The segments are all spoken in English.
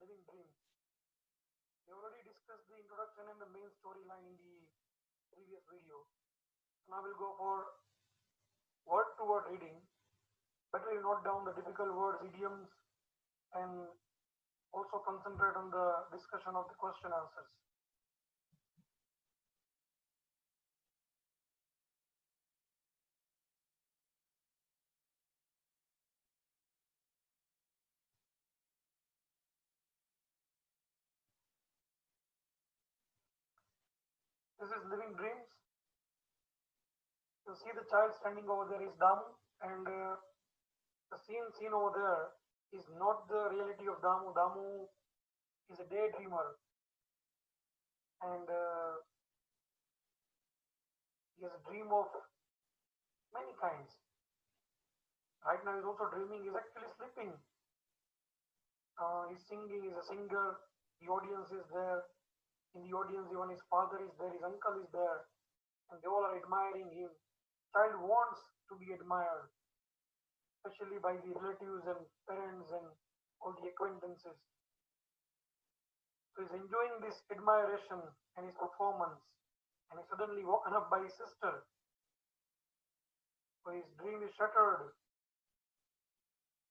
living dreams. We already discussed the introduction and the main storyline in the previous video. Now we'll go for word-to-word reading. Better you note down the difficult words, idioms, and also concentrate on the discussion of the question answers. This is living dreams. You see the child standing over there is Damu, and the scene seen over there is not the reality of Damu. Damu is a daydreamer, and he has a dream of many kinds. Right now he's also dreaming, he's actually sleeping. He's singing, he's a singer, the audience is there. In the audience, even his father is there, his uncle is there, and they all are admiring him. Child wants to be admired, especially by the relatives and parents and all the acquaintances. So he's enjoying this admiration and his performance, and he's suddenly woken up by his sister. So his dream is shattered.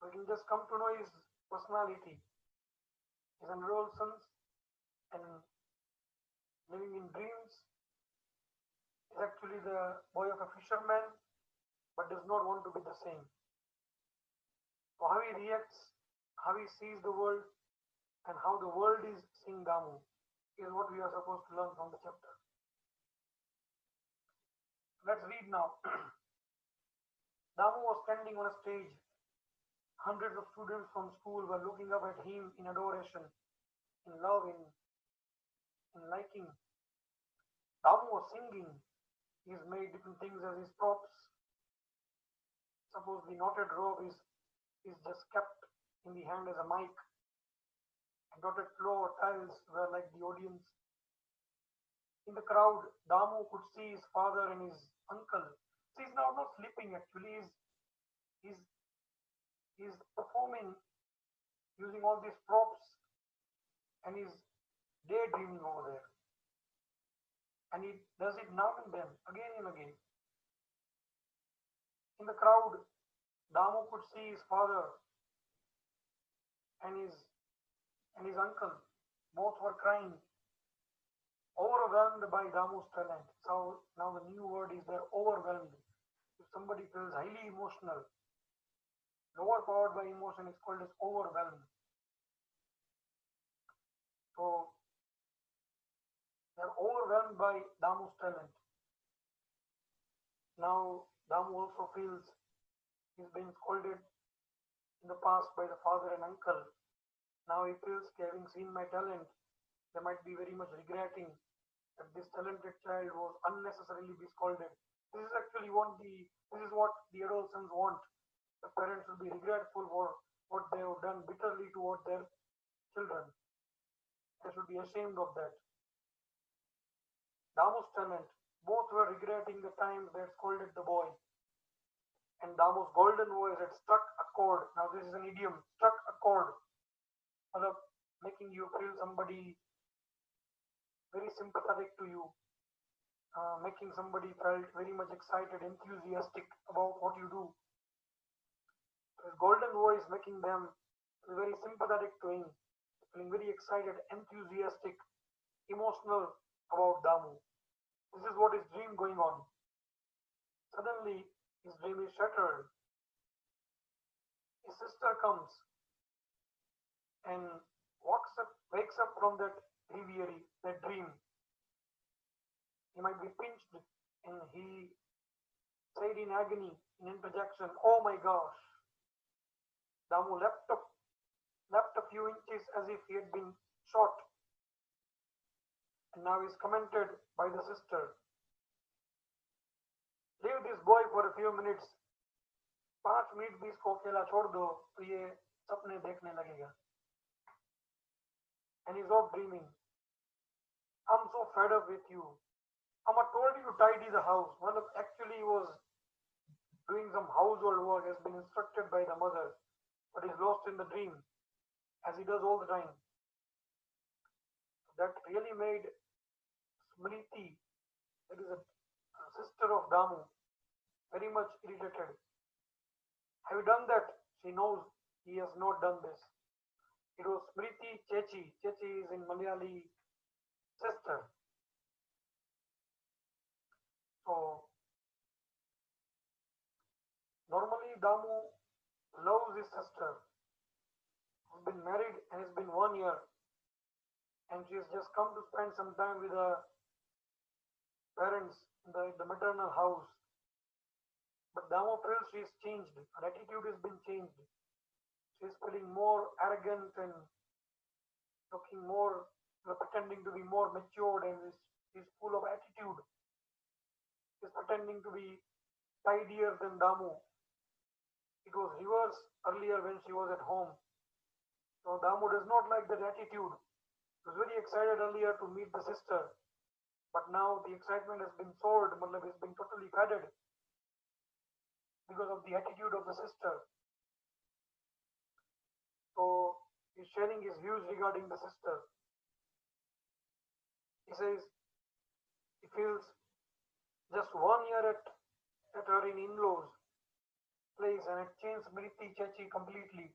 So he can just come to know his personality. He's an adolescent and living in dreams. Is actually the boy of a fisherman, but does not want to be the same. So how he reacts, how he sees the world, and how the world is seeing Damu is what we are supposed to learn from the chapter. Let's read now. Damu was standing on a stage. Hundreds of students from school were looking up at him in adoration, in love, in liking. Damu was singing. He's made different things as his props. Suppose the knotted rope is just kept in the hand as a mic. And dotted floor tiles were like the audience. In the crowd, Damu could see his father and his uncle. So he's now not sleeping actually. He's performing using all these props, and he's daydreaming over there. And he does it now and then, again and again. In the crowd, Damu could see his father and his uncle. Both were crying, overwhelmed by Damu's talent. So now the new word is there, overwhelmed. If somebody feels highly emotional, overpowered by emotion, is called as overwhelmed. So they're overwhelmed by Damu's talent. Now Damu also feels he's been scolded in the past by the father and uncle. Now he feels, having seen my talent, they might be very much regretting that this talented child was unnecessarily be scolded. This is actually what the adolescents want. The parents should be regretful for what they have done bitterly toward their children. They should be ashamed of that. Damu's talent, both were regretting the times they had scolded the boy. And Damu's golden voice had struck a chord. Now this is an idiom, struck a chord. Making you feel somebody very sympathetic to you. Making somebody felt very much excited, enthusiastic about what you do. His golden voice making them very sympathetic to him, feeling very excited, enthusiastic, emotional about Damu. This is what his dream going on. Suddenly, his dream is shattered. His sister comes and wakes up from that reverie, that dream. He might be pinched, and he said in agony, in interjection, "Oh my gosh." Damu leapt a few inches as if he had been shot. And now is commented by the sister, "Leave this boy for a few minutes. 5 minute भी इसको अकेला छोड़ दो तो ये सपने देखने लगेगा." And he's off dreaming. "I'm so fed up with you. Amma told you to tidy the house." Well, actually he was doing some household work, has been instructed by the mother, but he's lost in the dream, as he does all the time. That really made Smriti, that is a sister of Damu, very much irritated. Have you done that? She knows he has not done this. It was Smriti Chechi. Chechi is in Malayali sister. So normally Damu loves his sister. He's been married and it's been 1 year, and she has just come to spend some time with her parents in the maternal house. But Damu feels she is changed. Her attitude has been changed. She is feeling more arrogant and looking more, pretending to be more matured, and is full of attitude. She is pretending to be tidier than Damu. It was reverse earlier when she was at home. So Damu does not like that attitude. He was very excited earlier to meet the sister, but now the excitement has been sold, has been totally faded because of the attitude of the sister. So he's sharing his views regarding the sister. He says he feels just 1 year at her in-laws place, and it changed Smriti Chachi completely.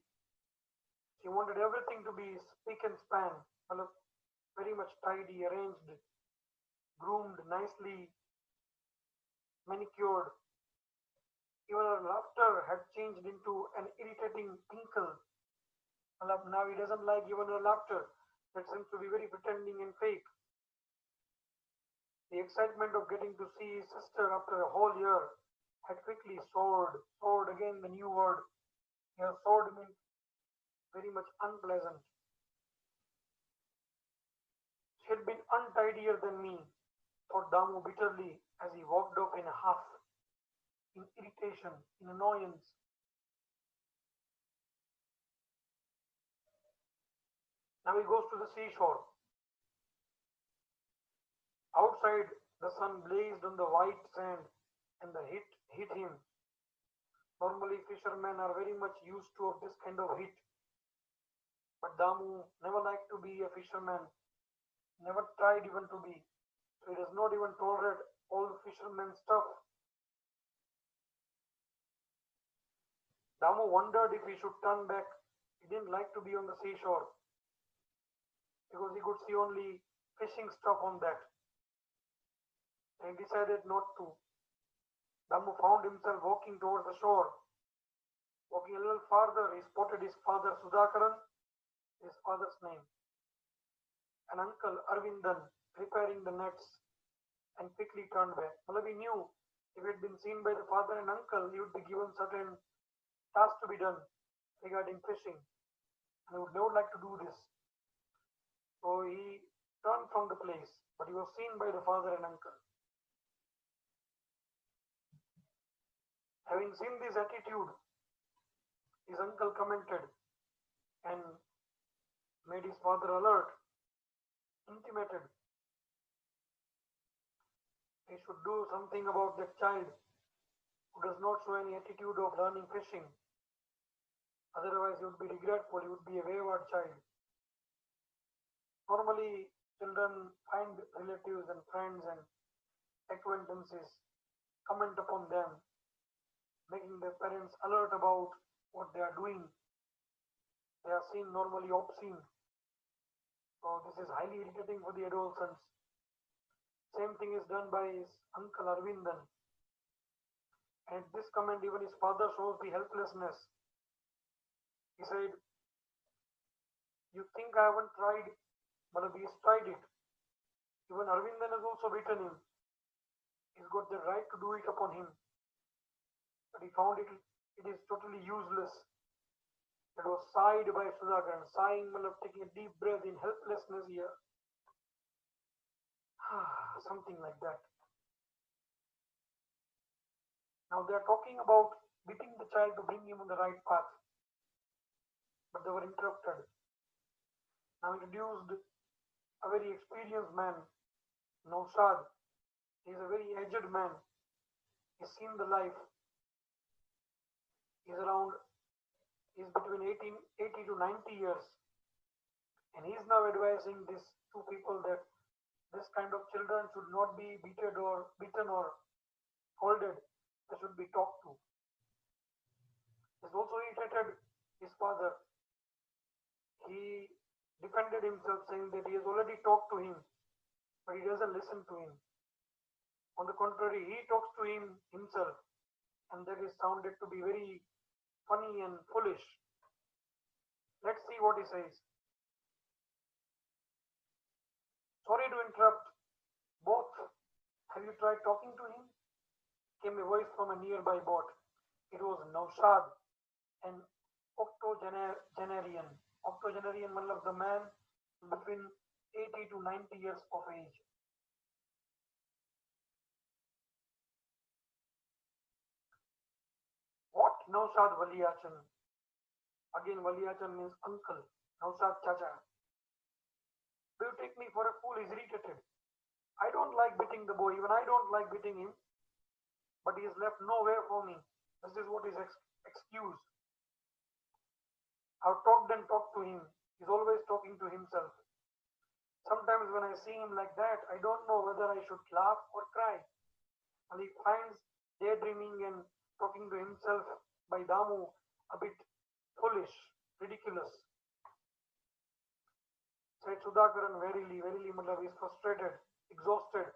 She wanted everything to be spick and span, very much tidy, arranged, groomed, nicely manicured. Even her laughter had changed into an irritating tinkle. Now he doesn't like even her laughter. That seems to be very pretending and fake. The excitement of getting to see his sister after a whole year had quickly soared. Soared, again the new word. Here soared means very much unpleasant. She had been untidier than me, thought Damu bitterly as he walked off in a huff, in irritation, in annoyance. Now he goes to the seashore. Outside, the sun blazed on the white sand, and the heat hit him. Normally, fishermen are very much used to this kind of heat. But Damu never liked to be a fisherman, never tried even to be. So he does not even tolerate all the fisherman stuff. Damu wondered if he should turn back. He didn't like to be on the seashore because he could see only fishing stuff on that. And he decided not to. Damu found himself walking towards the shore. Walking a little farther, he spotted his father Sudhakaran, his father's name, and uncle Arvindan preparing the nets, and quickly turned back. He knew if he had been seen by the father and uncle, he would be given certain tasks to be done regarding fishing, and he would never like to do this. So he turned from the place, but he was seen by the father and uncle. Having seen this attitude, his uncle commented and made his father alert, intimated he should do something about that child who does not show any attitude of learning fishing. Otherwise, he would be regretful, he would be a wayward child. Normally, children find relatives and friends and acquaintances, comment upon them, making their parents alert about what they are doing. They are seen normally obscene. So this is highly irritating for the adolescents. Same thing is done by his uncle Arvindan. And at this comment, even his father shows the helplessness. He said, "You think I haven't tried, but he has tried it. Even Arvindan has also beaten him. He's got the right to do it upon him. But he found it is totally useless." It was sighed by Sudhakaran, sighing, taking a deep breath in helplessness here. Something like that. Now they are talking about beating the child to bring him on the right path. But they were interrupted. Now introduced a very experienced man, Naushad. He is a very aged man. He's seen the life. He's between 80 to 90 years. And he is now advising these two people that this kind of children should not be beaten or scolded. They should be talked to. He's also irritated his father. He defended himself, saying that he has already talked to him, but he doesn't listen to him. On the contrary, he talks to him himself, and that is sounded to be very funny and foolish. Let's see what he says. Sorry to interrupt. Both, have you tried talking to him? Came a voice from a nearby boat. It was Naushad, an octogenarian. Octogenarian means the man between 80 to 90 years of age. What? Naushad Waliachan. Again, Waliachan means uncle. Naushad Chacha. Do you take me for a fool? He's irritated. I don't like beating the boy. Even I don't like beating him. But he has left nowhere for me. This is what is excuse. I've talked and talked to him. He's always talking to himself. Sometimes when I see him like that, I don't know whether I should laugh or cry. And he finds daydreaming and talking to himself by Damu a bit foolish, ridiculous. Said Sudhakaran verily Madhav is frustrated, exhausted.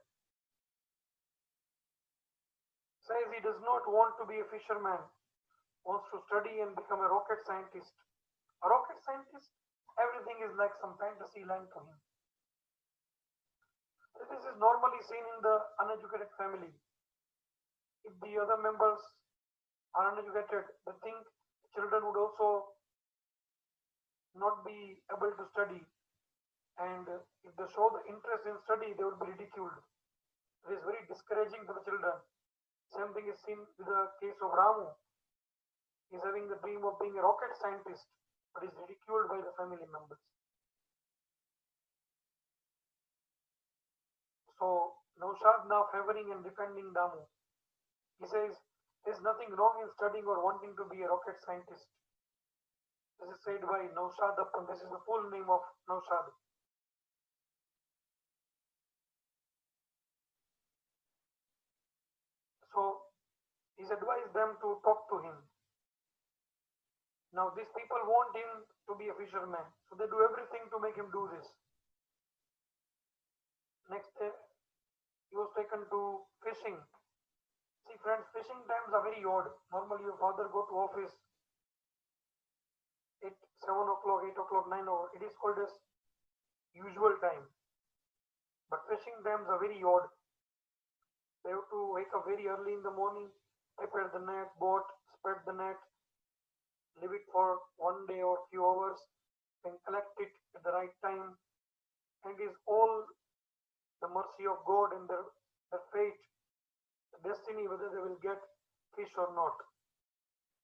Says he does not want to be a fisherman, wants to study and become a rocket scientist. A rocket scientist? Everything is like some fantasy land to him. This is normally seen in the uneducated family. If the other members are uneducated, they think children would also not be able to study. And if they show the interest in study, they would be ridiculed. It is very discouraging to the children. Same thing is seen with the case of Ramu. He is having the dream of being a rocket scientist, but is ridiculed by the family members. So Naushad now favoring and defending Damu. He says, there's nothing wrong in studying or wanting to be a rocket scientist. This is said by Naushad Appan. This is the full name of Naushad. So he's advised them to talk to him. Now these people want him to be a fisherman, so they do everything to make him do this. Next day, he was taken to fishing. See friends, fishing times are very odd. Normally your father go to office at 7 o'clock, 8 o'clock, 9 o'clock. It is called as usual time. But fishing times are very odd. They have to wake up very early in the morning, prepare the net, boat, spread the net, leave it for one day or few hours, then collect it at the right time. And it is all the mercy of God and their fate, the destiny, whether they will get fish or not.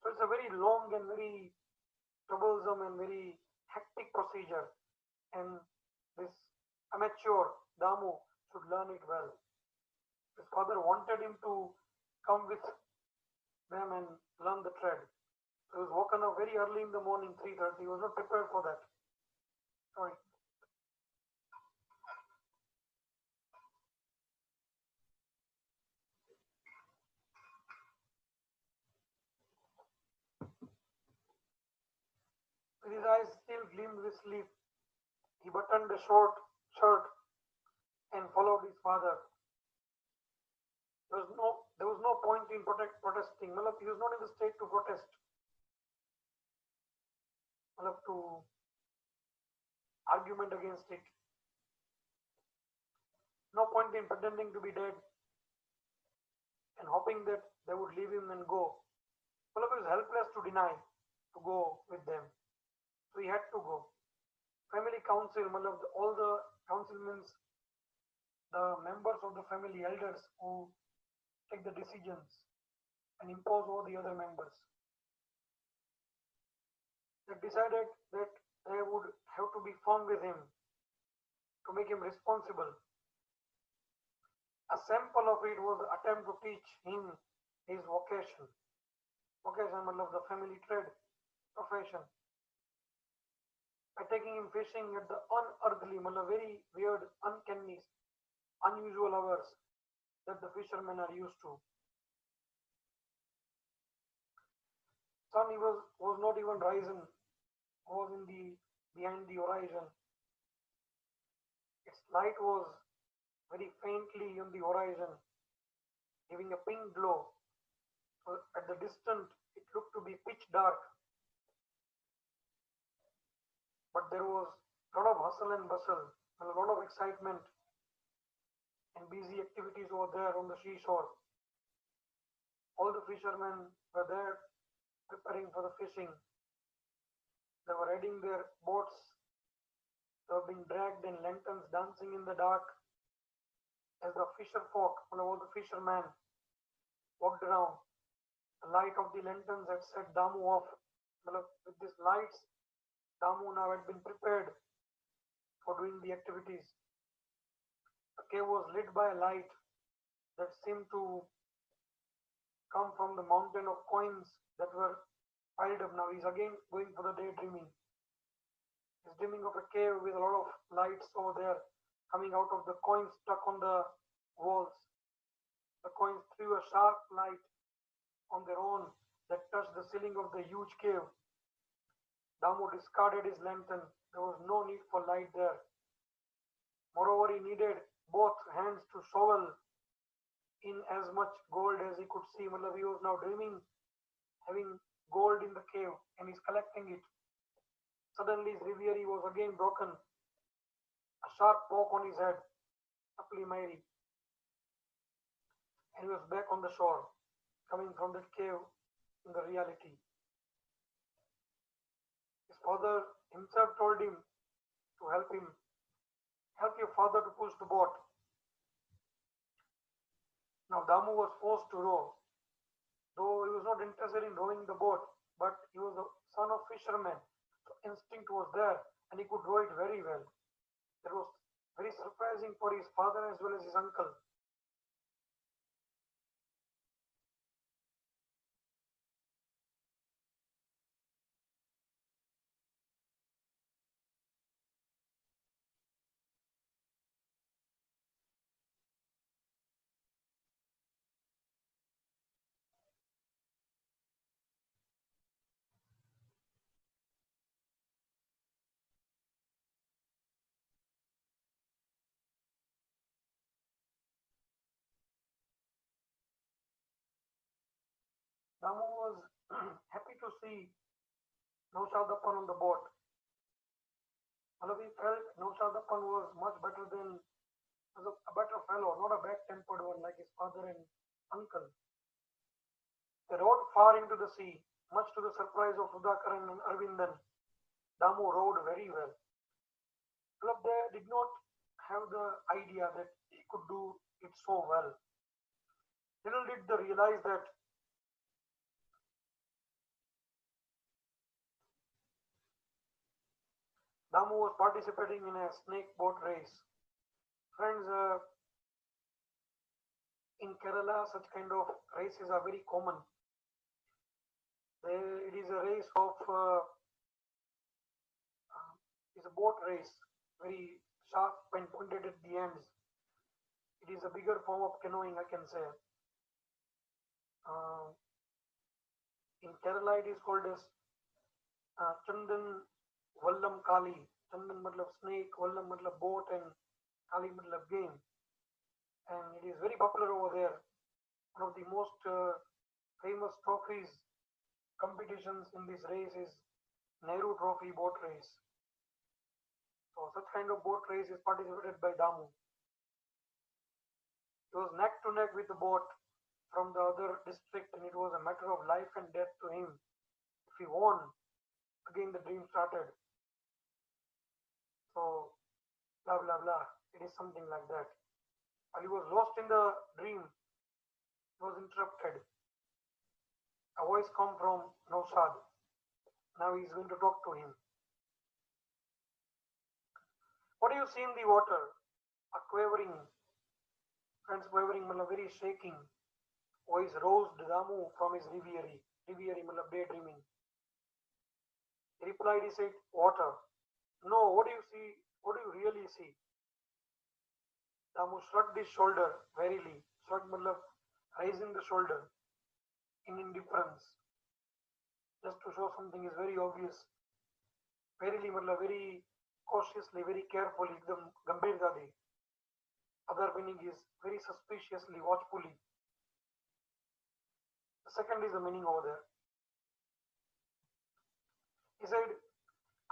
So it's a very long and very troublesome and very hectic procedure. And this amateur Damu should learn it well. His father wanted him to come with them and learn the trade. So he was woken up very early in the morning, 3:30. He was not prepared for that. Sorry. With his eyes still gleamed with sleep, he buttoned a short shirt and followed his father. There was no point in protesting. He was not in the state to protest. To argument against it. No point in pretending to be dead and hoping that they would leave him and go. He was helpless to deny to go with them. So he had to go. Family council, all the council means the members of the family, elders who take the decisions and impose over the other members. They decided that they would have to be firm with him to make him responsible. A sample of it was the attempt to teach him his vocation. Vocation, the family trade profession. by taking him fishing at the unearthly, very weird, uncanny, unusual hours that the fishermen are used to. Sun was not even rising, was in the behind the horizon. Its light was very faintly on the horizon, giving a pink glow. So at the distance, it looked to be pitch dark, but there was a lot of hustle and bustle, and a lot of excitement and busy activities over there on the seashore. All the fishermen were there preparing for the fishing. They were heading their boats. They were being dragged in lanterns, dancing in the dark as the fisher folk, all the fishermen, walked around. The light of the lanterns had set Damu off. With these lights, Damu now had been prepared for doing the activities. The cave was lit by a light that seemed to come from the mountain of coins that were piled up. Now he's again going for the daydreaming. He's dreaming of a cave with a lot of lights over there coming out of the coins stuck on the walls. The coins threw a sharp light on their own that touched the ceiling of the huge cave. Damu discarded his lantern. There was no need for light there. Moreover, he needed both hands to shovel in as much gold as he could see. He was now dreaming, having gold in the cave, and he's collecting it. Suddenly his reverie was again broken. A sharp poke on his head, Apli Mairi. And he was back on the shore, coming from that cave in the reality. His father himself told him to help him. Help your father to push the boat. Now Damu was forced to row, though he was not interested in rowing the boat, but he was the son of fishermen, so instinct was there, and he could row it very well. That was very surprising for his father as well as his uncle. Damu was happy to see Naushadapan on the boat. He felt Naushadapan was much better than a better fellow, not a bad-tempered one like his father and uncle. They rowed far into the sea, much to the surprise of Sudhakaran and Arvindan. Damu rowed very well. They did not have the idea that he could do it so well. Little did they realize that Damu was participating in a snake boat race. Friends, in Kerala, such kind of races are very common. It is a race of, it's a boat race, very sharp and pointed at the ends. It is a bigger form of canoeing, I can say. In Kerala, it is called as Chandan Vallam Kali. Chandan matlab snake, Vallam matlab boat, and Kali matlab game. And it is very popular over there. One of the most famous trophies, competitions in this race is Nehru Trophy boat race. So such kind of boat race is participated by Damu. He was neck to neck with the boat from the other district, and it was a matter of life and death to him. If he won, again the dream started. So, blah blah blah. It is something like that. While he was lost in the dream, he was interrupted. A voice come from Naushad. Now he is going to talk to him. What do you see in the water? A quavering, friends, quavering, very shaking voice roused Damu from his reverie, daydreaming. He replied, he said, water. No, what do you see? What do you really see? Damu shrugged his shoulder warily. Shrug matlab raising the shoulder in indifference, just to show something is very obvious. Warily matlab very cautiously, very carefully, ekdam gambhirta de. Other meaning is very suspiciously, watchfully. The second is the meaning over there. He said,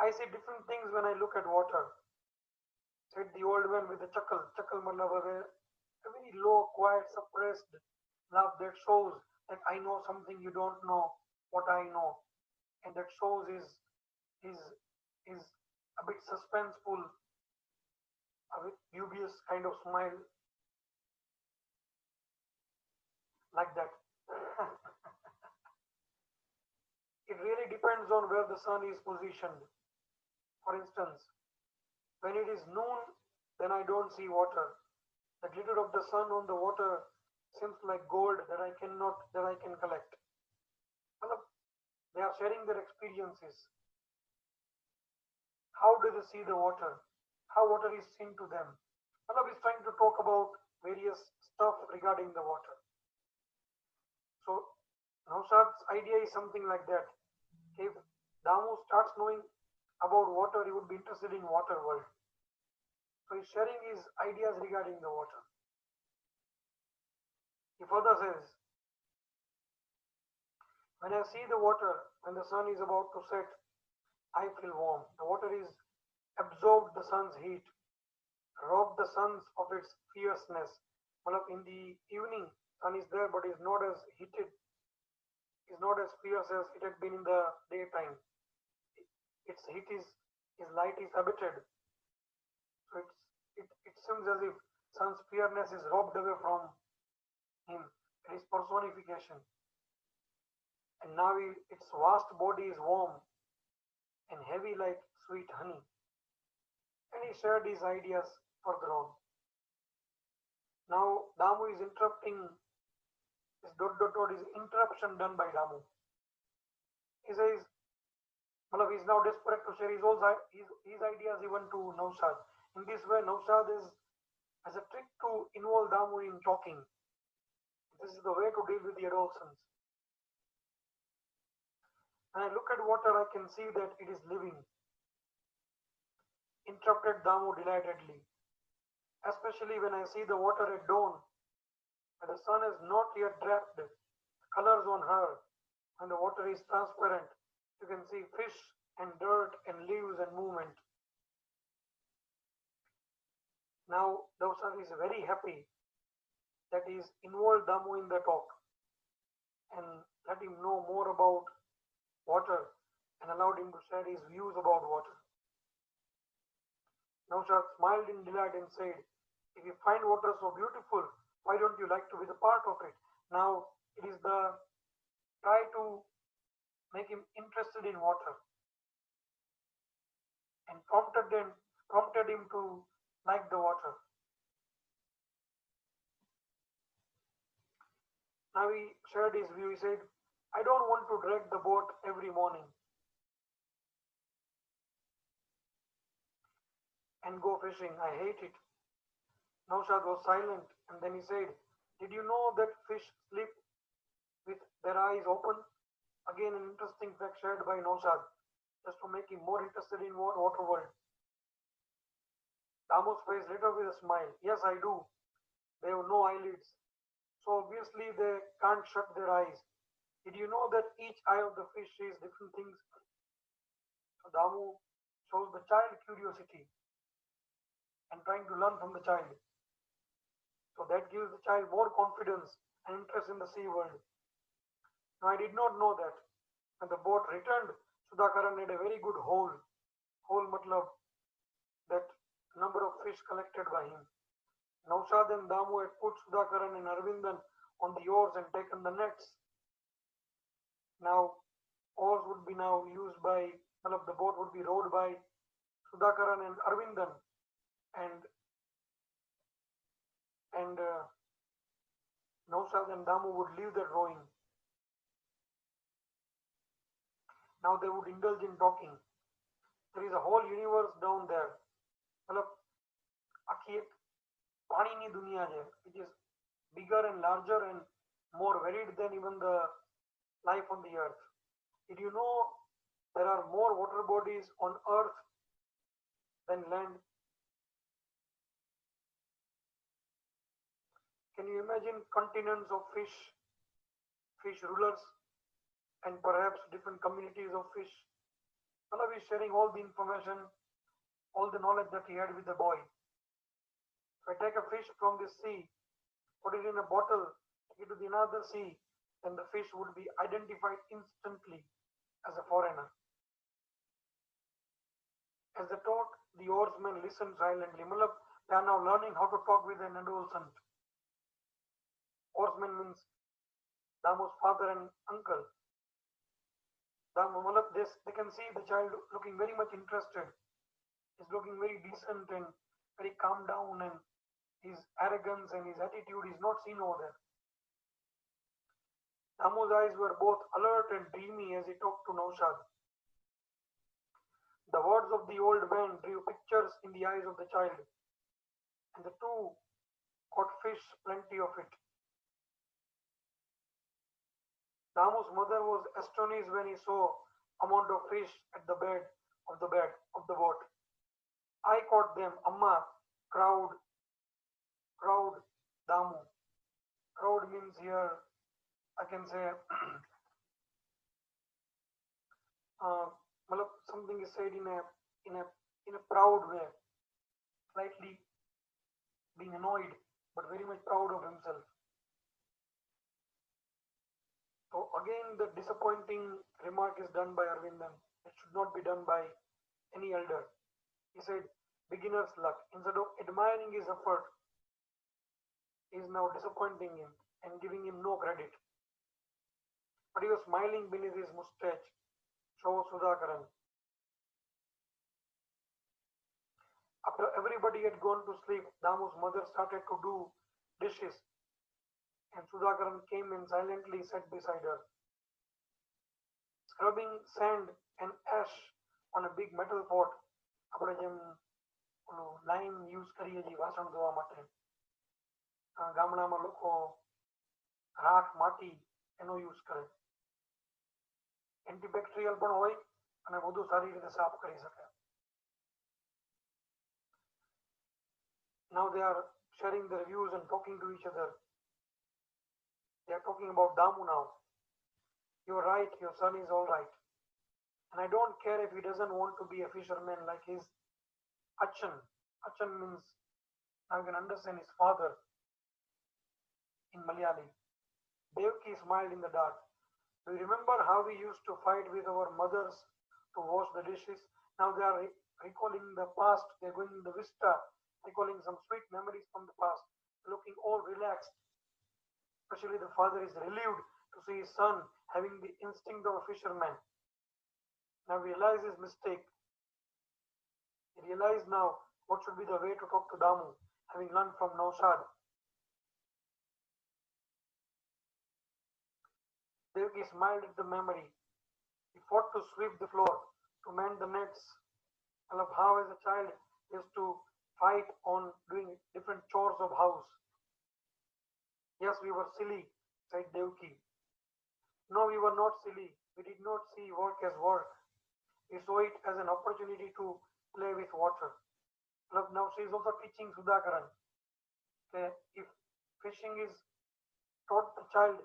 I see different things when I look at water, said the old man with a chuckle. Chuckle matlab a very low, quiet, suppressed laugh that shows that I know something you don't know what I know. And that shows is a bit suspenseful, a bit dubious kind of smile like that. It really depends on where the sun is positioned. For instance, when it is noon, then I don't see water. The glitter of the sun on the water seems like gold that I can collect. Matlab, they are sharing their experiences. How do they see the water? How water is seen to them? Matlab is trying to talk about various stuff regarding the water. So Naushad's idea is something like that. If Damu starts knowing about water, he would be interested in water world. So he's sharing his ideas regarding the water. He further says, when I see the water, when the sun is about to set, I feel warm. The water is absorbed the sun's heat, robbed the sun of its fierceness. Well, in the evening, sun is there but is not as heated, is not as fierce as it had been in the daytime. Its heat is light is abated. So it seems as if sun's fierceness is robbed away from him. It is personification. And now its vast body is warm and heavy like sweet honey. And he shared his ideas further on. Now Damu is interrupting this is interruption done by Damu. He says, well, he is now desperate to share his ideas even to Naushad. In this way, Naushad has a trick to involve Damu in talking. This is the way to deal with the adolescents. When I look at water, I can see that it is living, interrupted Damu delightedly. Especially when I see the water at dawn, when the sun has not yet draped the colors on her, and the water is transparent, you can see fish and dirt and leaves and movement. Now Dausar is very happy that is involved Damu in the talk and let him know more about water and allowed him to share his views about water. Naushad smiled in delight and said, if you find water so beautiful, why don't you like to be the part of it? Now it is the try to make him interested in water and prompted him to like the water. Now he shared his view. He said, I don't want to drag the boat every morning and go fishing. I hate it. Naushad was silent and then he said, did you know that fish sleep with their eyes open? Again, an interesting fact shared by Naushad, just to make him more interested in water world. Damu's face lit up with a smile. Yes, I do. They have no eyelids, so obviously they can't shut their eyes. Did you know that each eye of the fish sees different things? So Damu shows the child curiosity and trying to learn from the child. So that gives the child more confidence and interest in the sea world. Now I did not know that. When the boat returned, Sudhakaran had a very good haul. Haul matlab that number of fish collected by him. Naushad and Damu had put Sudhakaran and Arvindan on the oars and taken the nets. Now oars would be now used by, the boat would be rowed by Sudhakaran and Arvindan, and Naushad and Damu would leave their rowing. Now they would indulge in talking. There is a whole universe down there. मतलब आखी एक पानी दुनिया है, which is bigger and larger and more varied than even the life on the earth. Did you know there are more water bodies on earth than land? Can you imagine continents of fish rulers, and perhaps different communities of fish? Allah is sharing all the information, all the knowledge that he had with the boy. If I take a fish from this sea, put it in a bottle, take it to the another sea, then the fish would be identified instantly as a foreigner. As they talk, the oarsmen listen silently. Malab, they are now learning how to talk with an adolescent. Oarsmen means Damu's father and uncle. They can see the child looking very much interested. He's looking very decent and very calm down, and his arrogance and his attitude is not seen over there. Damu's eyes were both alert and dreamy as he talked to Naushad. The words of the old man drew pictures in the eyes of the child, and the two caught fish, plenty of it. Damu's mother was astonished when he saw amount of fish at the bed of the boat. I caught them, Amma, crowd, Damu. Crowd means here, I can say, something is said in a proud way, slightly being annoyed, but very much proud of himself. So again, the disappointing remark is done by Arvindan. It should not be done by any elder. He said, beginner's luck. Instead of admiring his effort, he is now disappointing him and giving him no credit. But he was smiling beneath his mustache. So Sudhakaran. After everybody had gone to sleep, Damu's mother started to do dishes, and Sudhakaran came and silently sat beside her. Scrubbing sand and ash on a big metal pot. આપણે જેમ lime use કરીએ છીએ વાસણ ધોવા માટે, ગામડામાં લોકો રાખ માટી એનો યુઝ કરે, એન્ટીબેક્ટેરિયલ પણ હોય અને વધુ સારી રીતે સાફ કરી શકે. Now they are sharing their views and talking to each other. They are talking about Damu now. You're right, your son is all right. And I don't care if he doesn't want to be a fisherman like his Achan. Achan means, now you can understand, his father in Malayali. Devki smiled in the dark. Do you remember how we used to fight with our mothers to wash the dishes? Now they are recalling the past. They're going in the vista, recalling some sweet memories from the past, looking all relaxed. Especially the father is relieved to see his son having the instinct of a fisherman. Now realize his mistake. He realized now what should be the way to talk to Damu, having learned from Naushad. Devki smiled at the memory. He fought to sweep the floor, to mend the nets. I love how as a child he used to fight on doing different chores of house. Yes, we were silly, said Devki. No, we were not silly. We did not see work as work. We saw it as an opportunity to play with water. Look, now she is also teaching Sudhakaran. Okay, if fishing is taught the child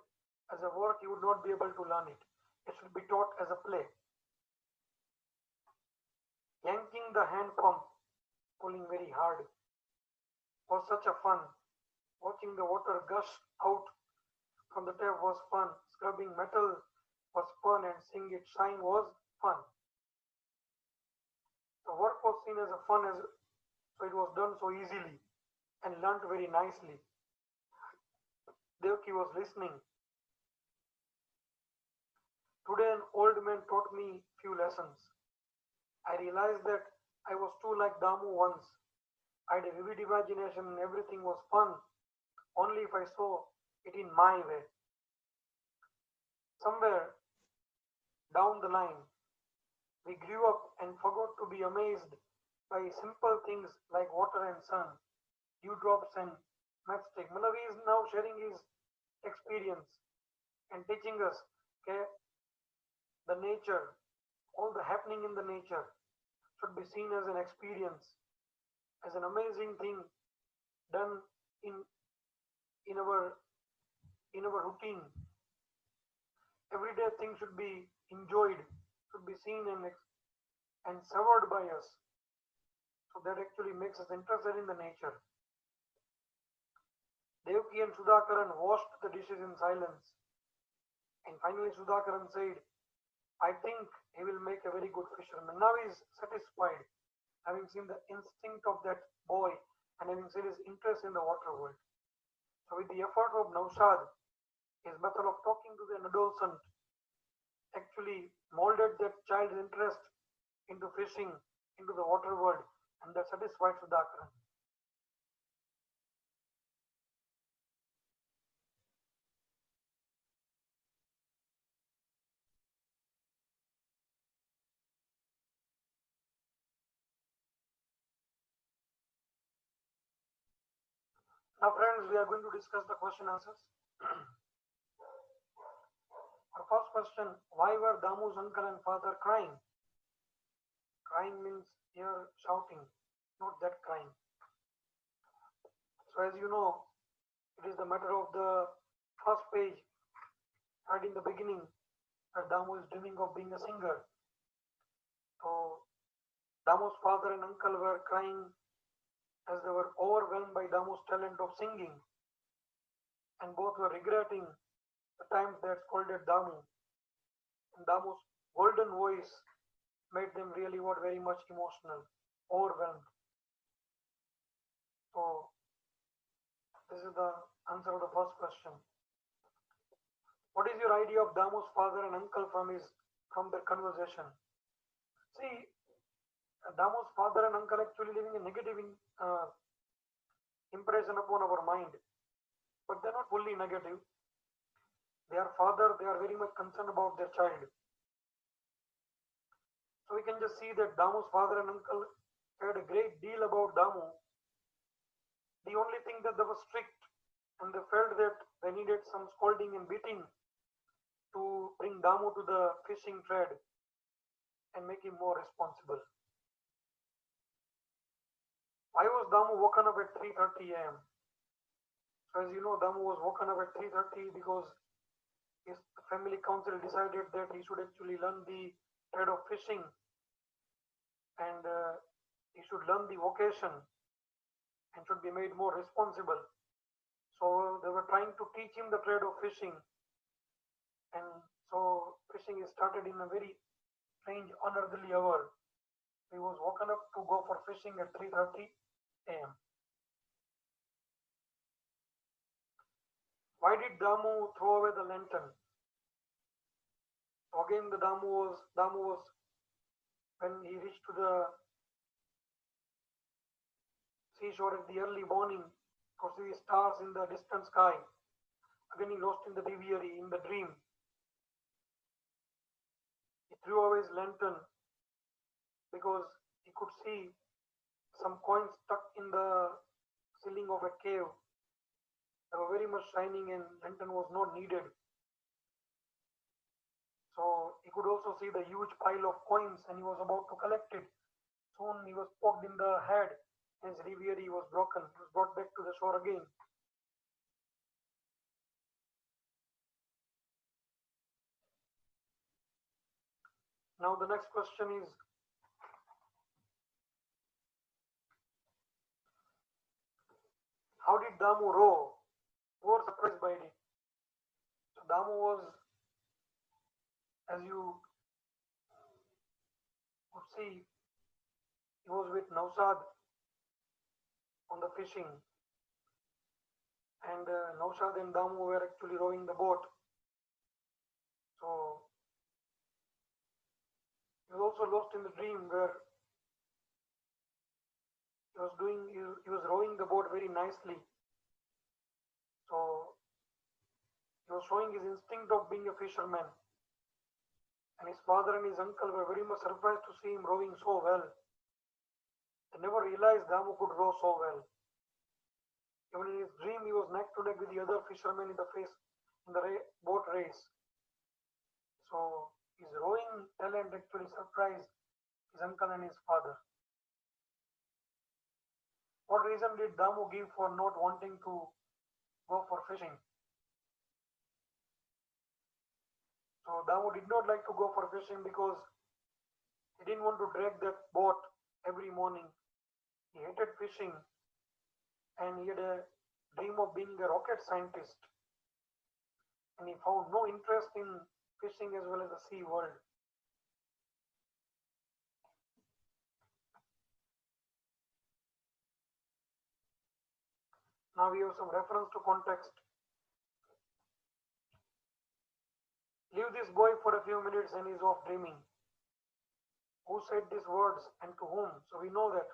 as a work, he would not be able to learn it. It should be taught as a play. Yanking the hand pump, pulling very hard, was such a fun. Watching the water gush out from the tap was fun. Scrubbing metal was fun, and seeing it shine was fun. The work was seen as a fun, so it was done so easily and learnt very nicely. Devki was listening. Today an old man taught me few lessons. I realized that I was too like Damu once. I had a vivid imagination and everything was fun, only if I saw it in my way. Somewhere down the line, We grew up and forgot to be amazed by simple things like water and sun, dewdrops and matchstick. Malavi is now sharing his experience and teaching us, okay, the nature, all the happening in the nature should be seen as an experience, as an amazing thing done in in our in our routine. Everyday things should be enjoyed, should be seen and savored by us. So that actually makes us interested in the nature. Devaki and Sudhakaran washed the dishes in silence. And finally Sudhakaran said, I think he will make a very good fisherman. Now he is satisfied, having seen the instinct of that boy and having seen his interest in the water world. So with the effort of Naushad, his method of talking to the adolescent actually molded that child's interest into fishing, into the water world, and that satisfied Sudhakaran. Now friends, we are going to discuss the question answers. Our first question, why were Damu's uncle and father crying? Crying means here shouting, not that crying. So as you know, it is the matter of the first page, right in the beginning, that Damu is dreaming of being a singer. So Damu's father and uncle were crying as they were overwhelmed by Damu's talent of singing, and both were regretting the times they had scolded Damu. And Damu's golden voice made them really very much emotional, overwhelmed. So this is the answer of the first question. What is your idea of Damu's father and uncle from their conversation? See, Damu's father and uncle actually leaving a negative impression upon our mind, but they're not fully negative. Their father, they are very much concerned about their child. So we can just see that Damu's father and uncle cared a great deal about Damu. The only thing that they were strict, and they felt that they needed some scolding and beating to bring Damu to the fishing trade and make him more responsible. Why was Damu woken up at 3:30 a.m.? So as you know, Damu was woken up at 3:30 because his family council decided that he should actually learn the trade of fishing, and he should learn the vocation and should be made more responsible. So they were trying to teach him the trade of fishing, and so fishing is started in a very strange, unearthly hour. He was woken up to go for fishing at 3:30 a.m. Why did Damu throw away the lantern? So again, the Damu was when he reached to the seashore at the early morning, could see stars in the distant sky. Again, he lost in the breviary, in the dream. He threw away his lantern because he could see some coins stuck in the ceiling of a cave. They were very much shining and lantern was not needed. So he could also see the huge pile of coins and he was about to collect it. Soon he was poked in the head and his breviary was broken. He was brought back to the shore again. Now the next question is, how did Damu row? We were surprised by it. So Damu was, as you could see, he was with Naushad on the fishing, and Naushad and Damu were actually rowing the boat. So he was also lost in the dream where he was rowing the boat very nicely. So he was showing his instinct of being a fisherman, and his father and his uncle were very much surprised to see him rowing so well. They never realized Damu could row so well. Even in his dream, he was neck to neck with the other fishermen in the boat race. So his rowing talent actually surprised his uncle and his father. What reason did Damu give for not wanting to go for fishing? So Damu did not like to go for fishing because he didn't want to drag that boat every morning. He hated fishing and he had a dream of being a rocket scientist. And he found no interest in fishing as well as the sea world. Now we have some reference to context. Leave this boy for a few minutes and he's off dreaming. Who said these words and to whom? So we know that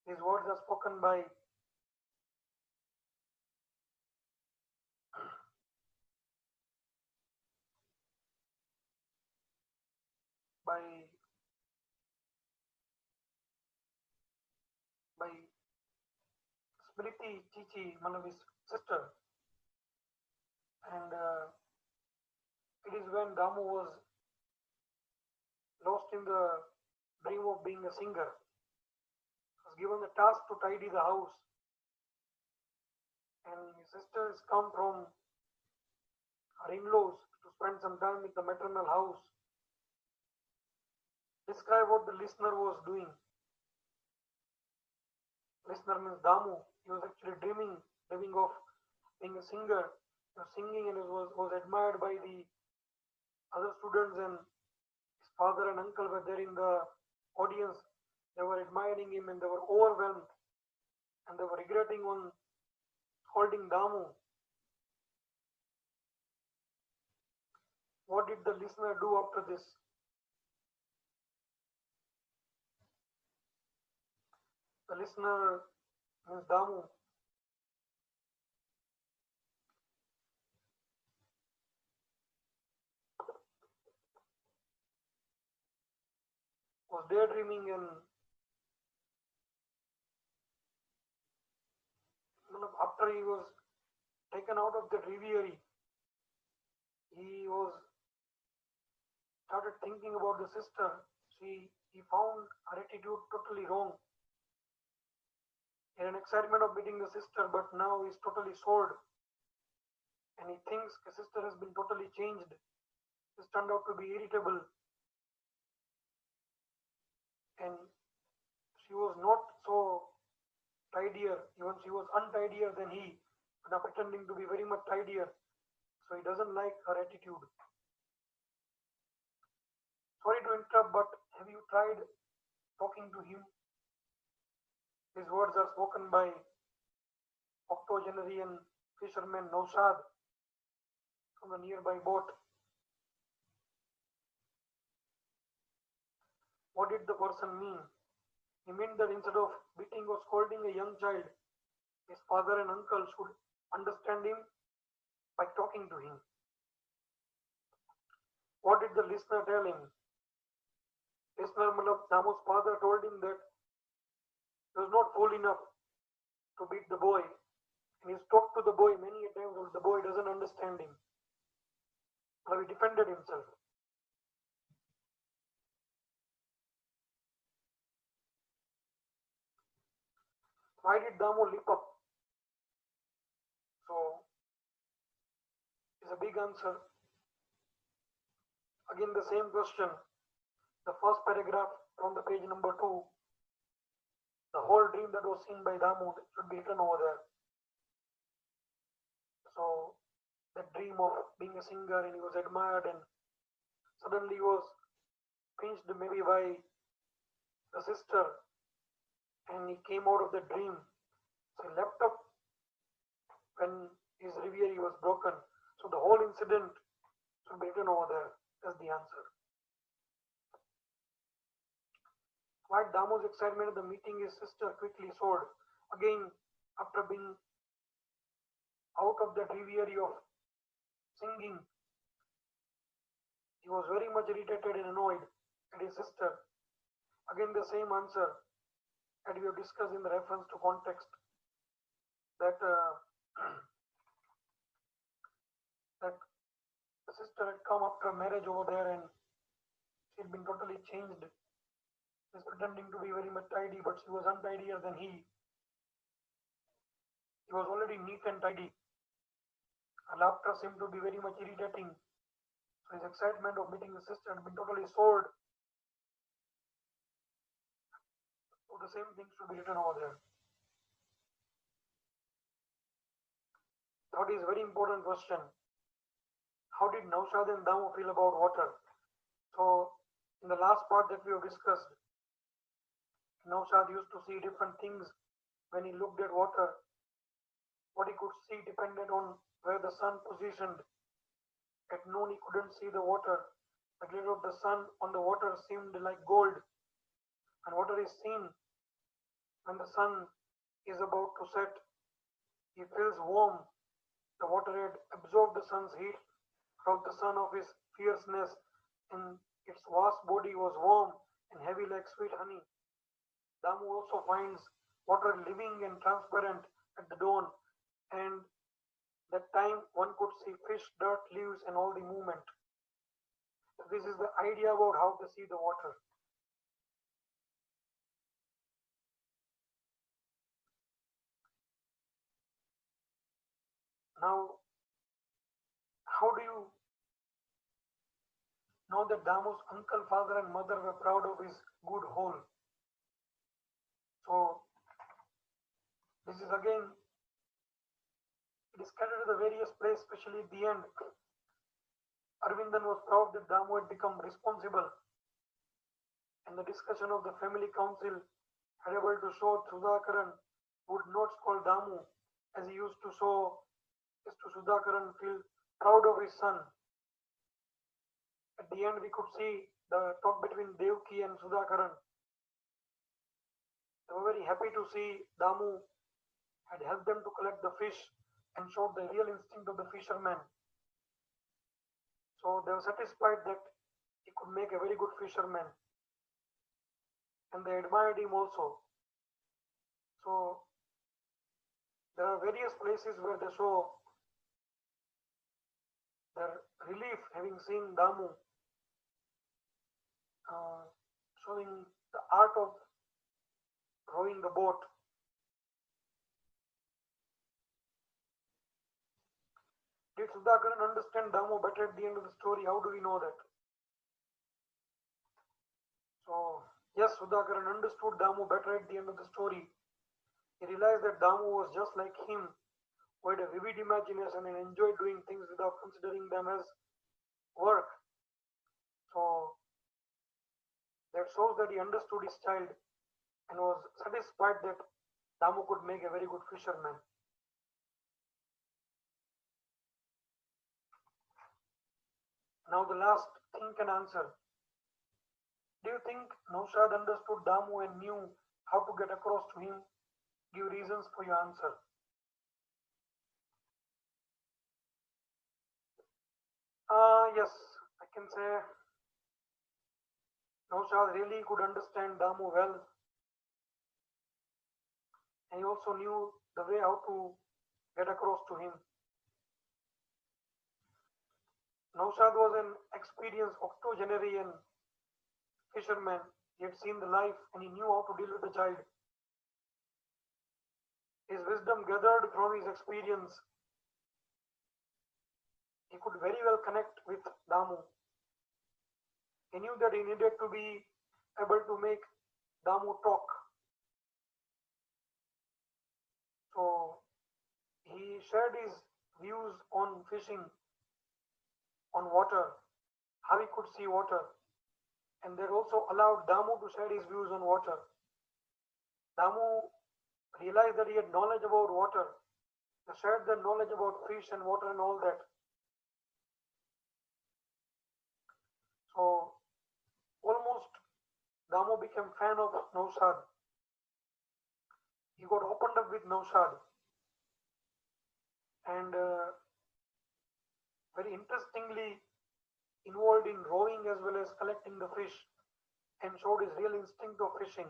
these words are spoken by by Smriti Chichi, Manavi's sister, and it is when Damu was lost in the dream of being a singer. He was given the task to tidy the house, and his sister has come from her in-laws to spend some time with the maternal house. Describe what the listener was doing. Listener means Damu. He was actually dreaming of being a singer. He was singing and was admired by the other students, and his father and uncle were there in the audience. They were admiring him and they were overwhelmed and they were regretting on holding Damu. What did the listener do after this? The listener means Damu. Was daydreaming and after he was taken out of the reverie, he was started thinking about the sister. He found her attitude totally wrong. He had an excitement of meeting the sister, but now he's totally sold. And he thinks the sister has been totally changed. She's turned out to be irritable. And she was not so tidier. Even she was untidier than he, but now pretending to be very much tidier. So he doesn't like her attitude. Sorry to interrupt, but have you tried talking to him? These words are spoken by octogenarian fisherman Naushad from the nearby boat. What did the person mean? He meant that instead of beating or scolding a young child, his father and uncle should understand him by talking to him. What did the listener tell him? Listener Damu's father told him that he was not fool enough to beat the boy. And he's talked to the boy many a times, but the boy doesn't understand him. So he defended himself. Why did Damu leap up? So, it's a big answer. Again, the same question. The first paragraph from the page number 2. The whole dream that was seen by Damu should be written over there. So, the dream of being a singer and he was admired and suddenly he was pinched maybe by the sister and he came out of the dream. So he leapt up when his reverie was broken. So the whole incident should be written over there. That's the answer. While Damu's excitement at the meeting his sister quickly soared. Again, after being out of that reverie of singing, He was very much irritated and annoyed at his sister. Again, the same answer that we have discussed in the reference to context, that that the sister had come after marriage over there and she had been totally changed. She's pretending to be very much tidy, but she was untidier than he. He was already neat and tidy. Her laughter seemed to be very much irritating. So his excitement of meeting his sister had been totally soared. So the same things should be written over there. Third is very important question. How did Naushad and Damu feel about water? So in the last part that we have discussed, Naushad used to see different things when he looked at water. What he could see depended on where the sun positioned. At noon he couldn't see the water. The glare of the sun on the water seemed like gold. And water is seen when the sun is about to set. He feels warm. The water had absorbed the sun's heat, robbed the sun of his fierceness, and its vast body was warm and heavy like sweet honey. Damu also finds water living and transparent at the dawn, and that time one could see fish, dirt, leaves, and all the movement. This is the idea about how to see the water. Now, how do you know that Damu's uncle, father, and mother were proud of his good hole? So, this is again, it is scattered to the various places, especially at the end. Arvindan was proud that Damu had become responsible, and the discussion of the family council had able to show Sudhakaran would not scold Damu as he used to show to Sudhakaran feel proud of his son. At the end, we could see the talk between Devki and Sudhakaran. They were very happy to see Damu had helped them to collect the fish and showed the real instinct of the fisherman. So they were satisfied that he could make a very good fisherman. And they admired him also. So there are various places where they show their relief having seen Damu showing the art of rowing the boat. Did Sudhakaran understand Damu better at the end of the story? How do we know that? So, yes, Sudhakaran understood Damu better at the end of the story. He realized that Damu was just like him, who had a vivid imagination and enjoyed doing things without considering them as work. So, that shows that he understood his child and was satisfied that Damu could make a very good fisherman. Now the last think and answer. Do you think Naushad understood Damu and knew how to get across to him? Give reasons for your answer. Yes, I can say Naushad really could understand Damu well. And he also knew the way how to get across to him. Naushad was an experienced octogenarian fisherman. He had seen the life and he knew how to deal with the child. His wisdom gathered from his experience. He could very well connect with Damu. He knew that he needed to be able to make Damu talk. So he shared his views on fishing, on water, how he could see water, and that also allowed Damu to share his views on water. Damu realized that he had knowledge about water, he shared the knowledge about fish and water and all that. So almost Damu became fan of Naushad. He got opened up with Naushad, and very interestingly, involved in rowing as well as collecting the fish and showed his real instinct of fishing.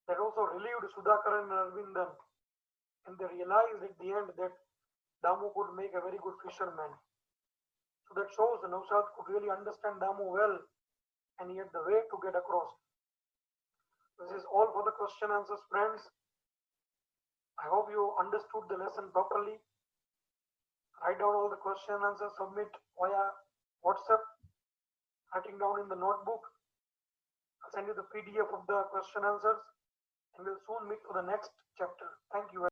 That also relieved Sudhakaran and Arvindan, and they realized at the end that Damu could make a very good fisherman. So that shows Naushad could really understand Damu well, and he had the way to get across. This is all for the question answers, friends. I hope you understood the lesson properly. Write down all the question answers, submit via WhatsApp, writing down in the notebook. I'll send you the PDF of the question answers, and we'll soon meet for the next chapter. Thank you.